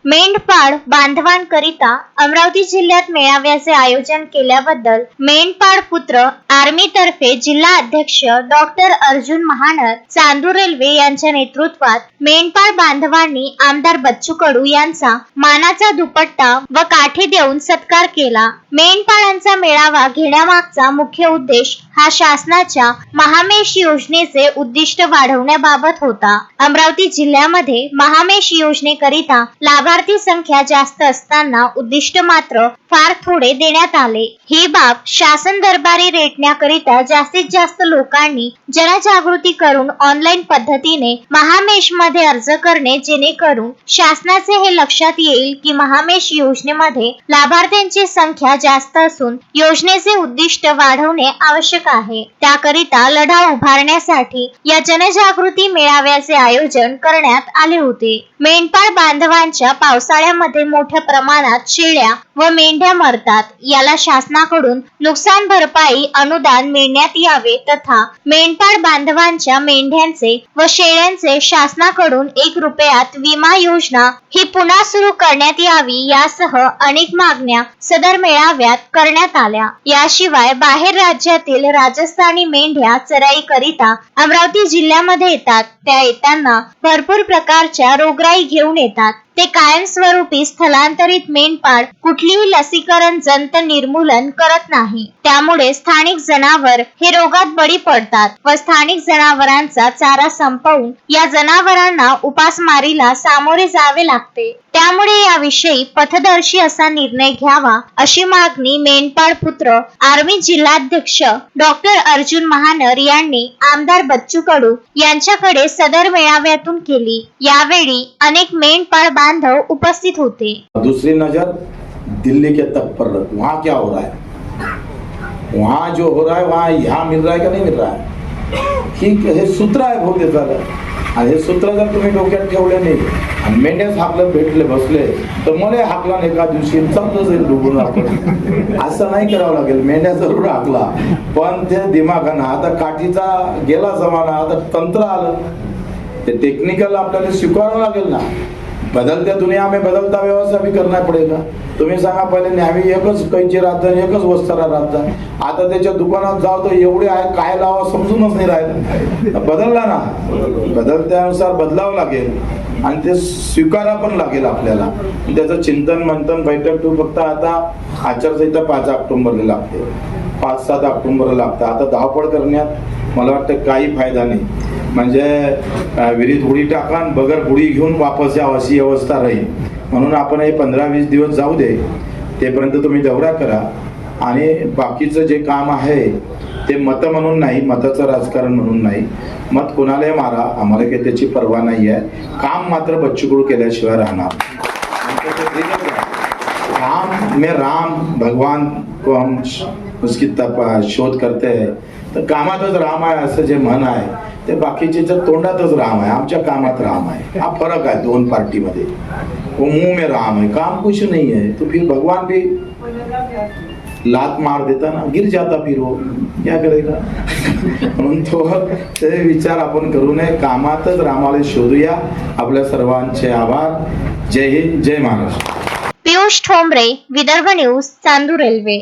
मेंढपाळ बांधवांकरिता अमरावती जिल्ह्यात मेळाव्याचे आयोजन केल्याबद्दल मेंढपाळ पुत्र आर्मी तर्फे जिल्हा अध्यक्ष डॉक्टर अर्जुन महानर, चांदूर रेल्वे यांच्या नेतृत्वात मेंढपाळ बांधवांनी आमदार बच्चू कडू यांचा मानाचा दुपट्टा व काठी देऊन सत्कार केला। मेंढपाळांचा मेळावा घेण्यामागचा मुख्य उद्देश हा शासनाच्या महामेष योजनेचे उद्दिष्ट वाढवण्याबाबत होता। अमरावती जिल्ह्यामध्ये महामेष योजनेकरिता लाभार्थी संख्या जास्त असताना उद्दिष्ट मात्र फार थोडे देण्यात आले। ही बाब शासन दरबारी रेटण्याकरिता जास्तीत जास्त लोकांनी जनजागृती करून ऑनलाईन पद्धतीने महामेष मध्ये अर्ज करणे, जेणेकरून शासनाचे हे लक्षात येईल की महामेष योजनेमध्ये लाभार्थ्यांची संख्या जास्त असून योजनेचे उद्दिष्ट वाढवणे आवश्यक आहे। त्याकरिता लढा उभारण्यासाठी या जनजागृती मेळाव्याचे आयोजन करण्यात आले होते। मेंढपाळ बांधवांच्या पावसाळ्यामध्ये मोठ्या प्रमाणात शेळ्या व मेंढ्या मरतात, याला शासनाकडून नुकसान भरपाई अनुदान मिळण्यात यावे तथा मेंढपाळ बांधवांच्या मेंढ्यांचे व शेळ्यांचे शासनाकडून 1 रुपयात विमा योजना ही पुन्हा सुरू करण्यात यावी, यासह अनेक मागण्या सदर मेळाव्यात करण्यात आल्या। याशिवाय बाहेर राज्यातील राजस्थानी मेंढ्या चराईकरिता अमरावती जिल्ह्यामध्ये येतात, त्या येताना भरपूर प्रकारच्या रोगराई घेऊन येतात। ते कायमस्वरूपी स्थलांतरित मेंढपाळ कुठलीही लसीकरण जंत निर्मूलन करत नाही, त्यामुळे स्थानिक जनावर हे रोगात बळी पडतात व स्थानिक जनावरांचा चारा संपवून या जनावरांना उपासमारीला सामोरे जावे लागते। त्यामुळे याविषयी पथदर्शी असा निर्णय घ्यावा, अशी मागणी मेंढपाळ पुत्र आर्मी जिल्हाध्यक्ष डॉक्टर अर्जुन महानर यांनी आमदार बच्चू कडू यांच्याकडे सदर मेळाव्यातून केली। यावेळी अनेक मेंढपाळ बांधव उपस्थित होते। दूसरी नजर दिल्ली के तट पर, वहाँ क्या हो रहा है, वहाँ जो हो रहा है वहाँ यहाँ मिल रहा है का नहीं मिल रहा है, हे सूत्र आहे भोग झालं। आणि हे सूत्र जर तुम्ही डोक्यात ठेवले नाही आणि मेंढ्याच हाकलं भेटले बसले तर मला हाकला एका दिवशी चाललं जाईल डुबून आपण। असं नाही करावं लागेल, मेंढ्या जरूर हाकला पण ते दिमागानं। आता काठीचा गेला जमाना, आता तंत्र आलं, ते टेक्निकल आपल्याला स्वीकारावं लागेल ना। बदलत्या दुनिया में बदलता व्यवस्था भी करना पड़ेगा। तुम्ही सांगा, पहिले नेहमी एकच कैची राहतं, एकच वस्त्रा राहतं, आता त्याच्या दुकानात जाऊ तर एवढे आहे, काय लावा समजूनच नाही राहिलं। बदलला ना, बदलत्यानुसार बदलावं लागेल आणि ते स्वीकारा पण लागेल आपल्याला। त्याचं चिंतन मंथन बैठक तू फक्त आता आचारसंहिता 5 ऑक्टोबरला लागते, 5-7 ऑक्टोबरला लागतं। आता धावपळ करण्यात मला वाटतं काही फायदा नाही, म्हणजे विहिरीत उडी टाका बगर बुडी घेऊन वापस यावं अशी अवस्था राहील। म्हणून आपण हे 15-20 दिवस जाऊ दे, तेपर्यंत तुम्ही दौरा करा आणि बाकीचं जे काम आहे ते मत म्हणून नाही, मताचं राजकारण म्हणून नाही, मत कोणालाही मारा, आम्हाला काही त्याची पर्वा नाही आहे। काम मात्र बच्चू कडू केल्याशिवाय राहणार। काम में राम भगवान को हम उसकी शोध करते हैं, तर कामातच राम आहे असं जे म्हण आहे ते बाकीचे तोंडातच राम आहे, आमच्या कामात राम आहे। हा फरक आहे दोन पार्टी मध्ये। वो मुंह में राम है, काम कुछ नहीं है, तो फिर भगवान भी लात मार देता ना, गिर जाता, फिर वो क्या करेगा। म्हणून तो ते विचार आपण करू नये, कामातच रामाला शोधूया। आपल्या सर्वांचे आभार। जय हिंद, जय महाराष्ट्र। Piyush Thombare, Vidarbha news, Chandur railway.